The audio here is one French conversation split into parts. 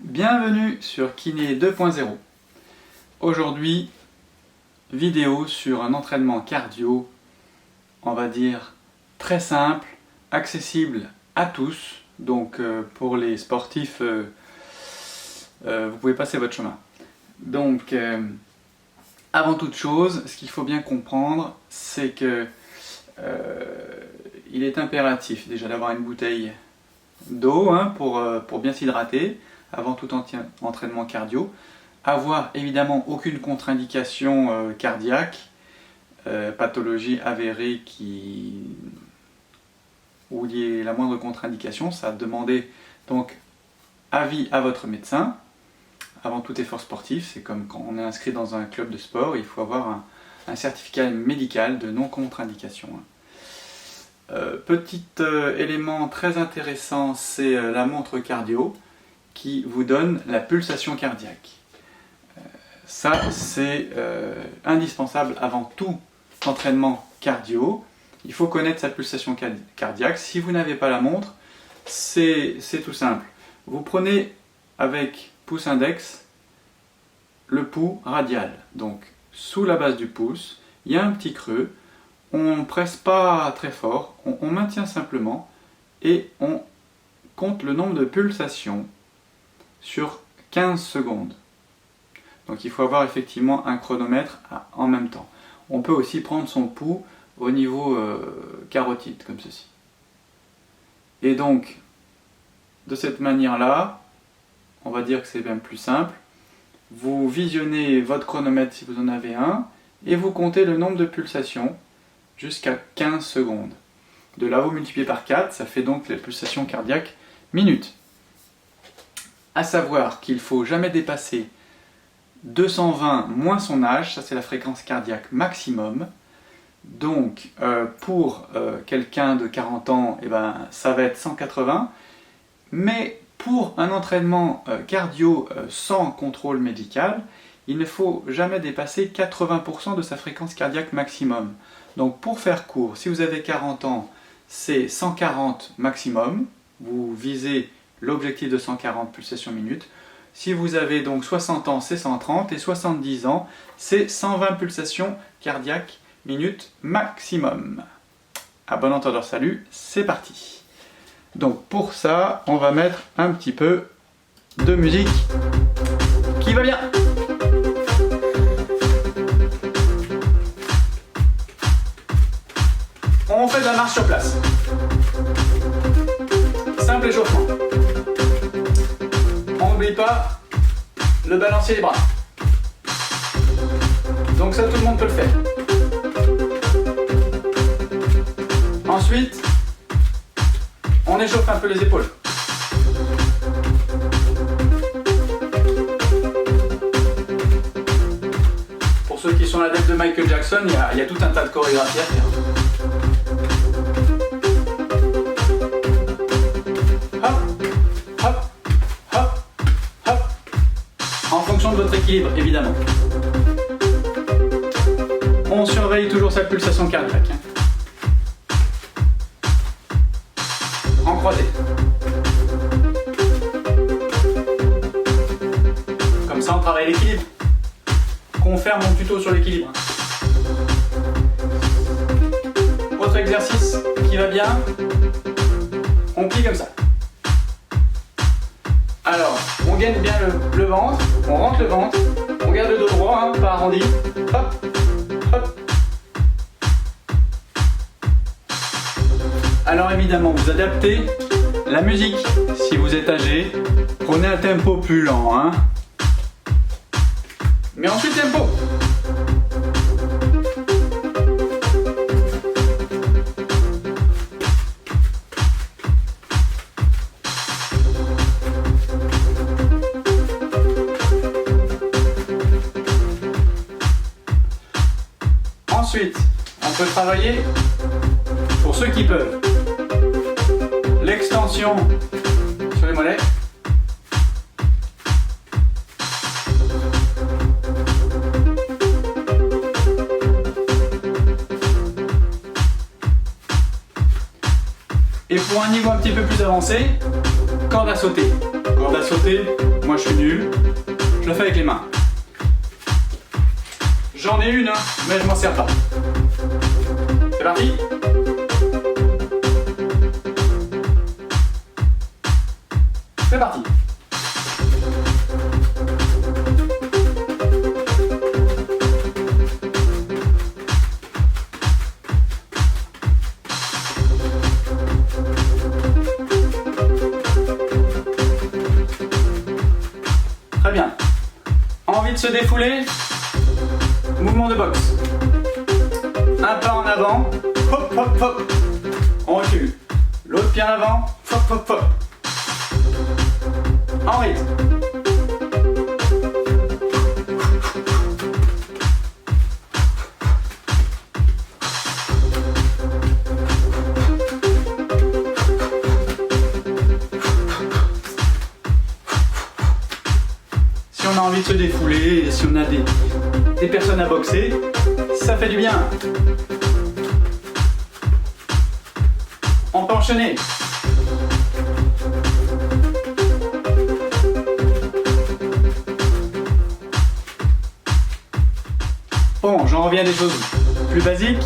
Bienvenue sur Kiné 2.0. Aujourd'hui, vidéo sur un entraînement cardio, on va dire très simple, accessible à tous. Donc pour les sportifs, vous pouvez passer votre chemin. Donc avant toute chose, ce qu'il faut bien comprendre, c'est que il est impératif déjà d'avoir une bouteille d'eau pour bien s'hydrater avant tout entraînement cardio. Avoir évidemment aucune contre-indication cardiaque, pathologie avérée où il y ait la moindre contre-indication. Ça demandez donc avis à votre médecin avant tout effort sportif. C'est comme quand on est inscrit dans un club de sport, il faut avoir un certificat médical de non-contre-indication. Petit élément très intéressant, c'est la montre cardio qui vous donne la pulsation cardiaque. Ça, c'est indispensable avant tout entraînement cardio. Il faut connaître sa pulsation cardiaque. Si vous n'avez pas la montre, c'est tout simple. Vous prenez avec pouce index le pouls radial. Donc, sous la base du pouce, il y a un petit creux. On ne presse pas très fort, on maintient simplement et on compte le nombre de pulsations sur 15 secondes. Donc il faut avoir effectivement un chronomètre en même temps. On peut aussi prendre son pouls au niveau carotide, comme ceci. Et donc, de cette manière-là, on va dire que c'est bien plus simple. Vous visionnez votre chronomètre si vous en avez un, et vous comptez le nombre de pulsations jusqu'à 15 secondes. De là, vous multipliez par 4, ça fait donc les pulsations cardiaques minutes. À savoir qu'il ne faut jamais dépasser 220 moins son âge, ça c'est la fréquence cardiaque maximum. Donc pour quelqu'un de 40 ans, ça va être 180. Mais pour un entraînement cardio sans contrôle médical, il ne faut jamais dépasser 80% de sa fréquence cardiaque maximum. Donc pour faire court, si vous avez 40 ans, c'est 140 maximum. Vous visez l'objectif de 140 pulsations minutes. Si vous avez donc 60 ans, c'est 130 et 70 ans, c'est 120 pulsations cardiaques minutes maximum. À bon entendeur, salut, c'est parti. Donc pour ça, on va mettre un petit peu de musique qui va bien. On fait de la marche sur place. Simple échauffement. On n'oublie pas le balancier des bras. Donc ça, tout le monde peut le faire. Ensuite, on échauffe un peu les épaules. Pour ceux qui sont adeptes de Michael Jackson, il y a tout un tas de chorégraphies à faire. De votre équilibre, évidemment. On surveille toujours sa pulsation cardiaque. En croisé. Comme ça, on travaille l'équilibre. Confère mon tuto sur l'équilibre. Autre exercice qui va bien. On plie comme ça. Alors, on gaine bien le ventre, on rentre le ventre, on garde le dos droit, pas arrondi. Hop, hop. Alors évidemment, vous adaptez la musique. Si vous êtes âgé, prenez un tempo plus lent. Mais ensuite tempo. Ensuite, on peut travailler, pour ceux qui peuvent, l'extension sur les mollets. Et pour un niveau un petit peu plus avancé, Corde à sauter. Corde à sauter, moi je suis nul. Je le fais avec les mains. J'en ai une, hein, mais je m'en sers pas. C'est parti? C'est parti. Très bien. Envie de se défouler? Mouvement de boxe. Un pas en avant, hop hop hop. On recule. L'autre pied en avant, hop hop hop. En rythme. Si on a envie de se défouler, et si on a des personnes à boxer, ça fait du bien. On peut enchaîner. Bon, j'en reviens à des choses plus basiques.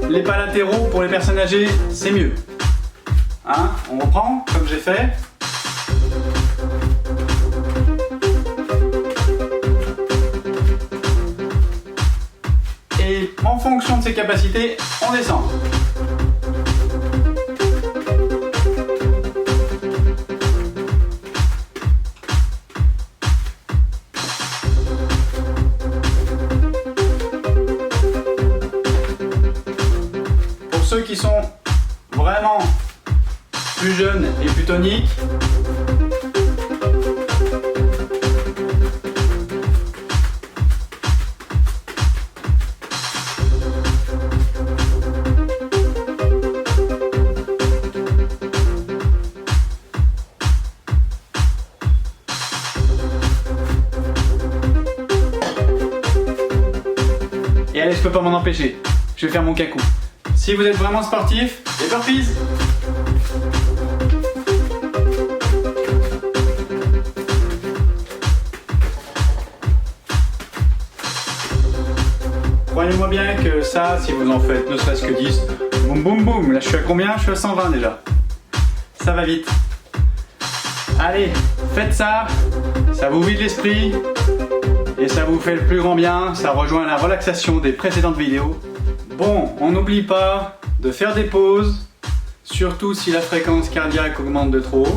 Les pas latéraux pour les personnes âgées, c'est mieux. Hein? On reprend, comme j'ai fait. Et en fonction de ses capacités, on descend. Pour ceux qui sont vraiment plus jeunes et plus toniques, et allez, je peux pas m'en empêcher, je vais faire mon cacou. Si vous êtes vraiment sportif, les burpees. Croyez-moi bien que ça, si vous en faites ne serait-ce que 10, boum boum boum, là je suis à combien? Je suis à 120 déjà. Ça va vite. Allez, faites ça, ça vous vide l'esprit et ça vous fait le plus grand bien, ça rejoint la relaxation des précédentes vidéos. Bon, on n'oublie pas de faire des pauses, surtout si la fréquence cardiaque augmente de trop.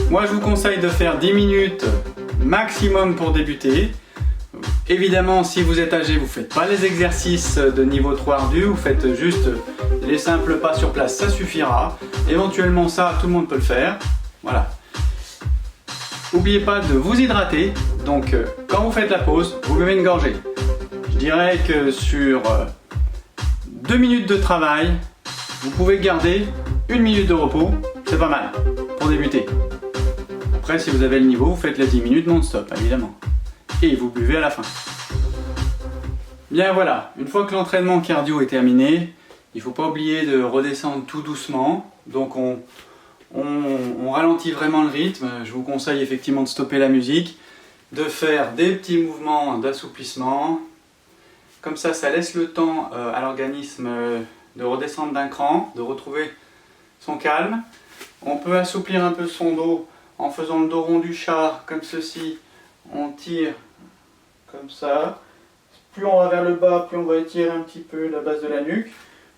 Moi je vous conseille de faire 10 minutes maximum pour débuter. Évidemment, si vous êtes âgé, vous ne faites pas les exercices de niveau 3 ardu, vous faites juste les simples pas sur place, ça suffira. Éventuellement ça, tout le monde peut le faire. Voilà. N'oubliez pas de vous hydrater, donc quand vous faites la pause, vous buvez une gorgée. Je dirais que sur 2 minutes de travail, vous pouvez garder 1 minute de repos, c'est pas mal pour débuter. Après, si vous avez le niveau, vous faites les 10 minutes non-stop, évidemment. Et vous buvez à la fin. Bien voilà, une fois que l'entraînement cardio est terminé, il ne faut pas oublier de redescendre tout doucement. Donc on ralentit vraiment le rythme. Je vous conseille effectivement de stopper la musique, de faire des petits mouvements d'assouplissement. Comme ça laisse le temps à l'organisme de redescendre d'un cran, de retrouver son calme. On peut assouplir un peu son dos en faisant le dos rond du chat, comme ceci. On tire comme ça. Plus on va vers le bas, plus on va étirer un petit peu la base de la nuque.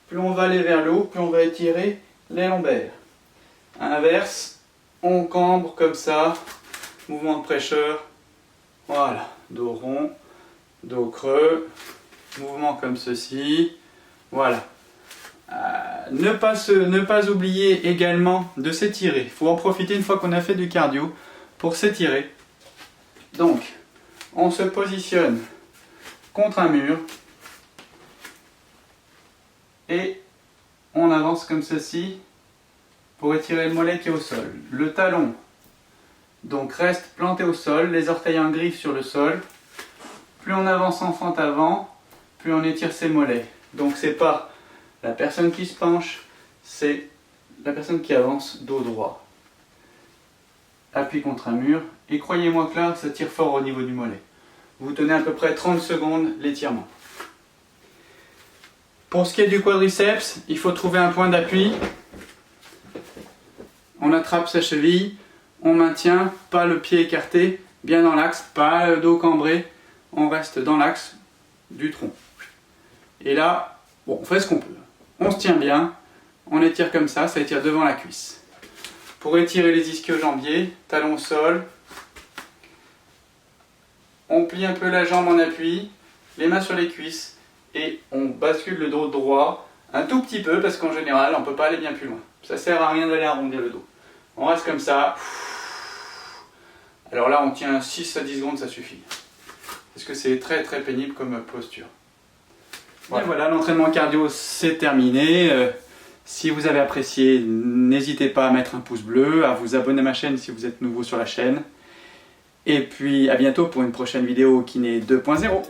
Plus on va aller vers le haut, plus on va étirer les lombaires. À l'inverse, on cambre comme ça. Mouvement de prêcheur. Voilà, dos rond, dos creux. Mouvement comme ceci. Voilà. Ne pas oublier également de s'étirer. Il faut en profiter une fois qu'on a fait du cardio pour s'étirer. Donc, on se positionne contre un mur et on avance comme ceci pour étirer le mollet qui est au sol. Le talon donc reste planté au sol, les orteils en griffe sur le sol. Plus on avance en fente avant, plus on étire ses mollets. Donc c'est pas la personne qui se penche, c'est la personne qui avance dos droit. Appui contre un mur. Et croyez-moi que là, ça tire fort au niveau du mollet. Vous tenez à peu près 30 secondes l'étirement. Pour ce qui est du quadriceps, il faut trouver un point d'appui. On attrape sa cheville, on maintient, pas le pied écarté, bien dans l'axe, pas le dos cambré, on reste dans l'axe du tronc. Et là, bon, on fait ce qu'on peut. On se tient bien, on étire comme ça étire devant la cuisse. Pour étirer les ischio-jambiers, talon au sol, on plie un peu la jambe en appui, les mains sur les cuisses, et on bascule le dos droit un tout petit peu, parce qu'en général, on ne peut pas aller bien plus loin. Ça sert à rien d'aller arrondir le dos. On reste comme ça. Alors là, on tient 6 à 10 secondes, ça suffit. Parce que c'est très très pénible comme posture. Voilà, voilà, l'entraînement cardio c'est terminé. Si vous avez apprécié, n'hésitez pas à mettre un pouce bleu, à vous abonner à ma chaîne si vous êtes nouveau sur la chaîne. Et puis à bientôt pour une prochaine vidéo Kiné 2.0.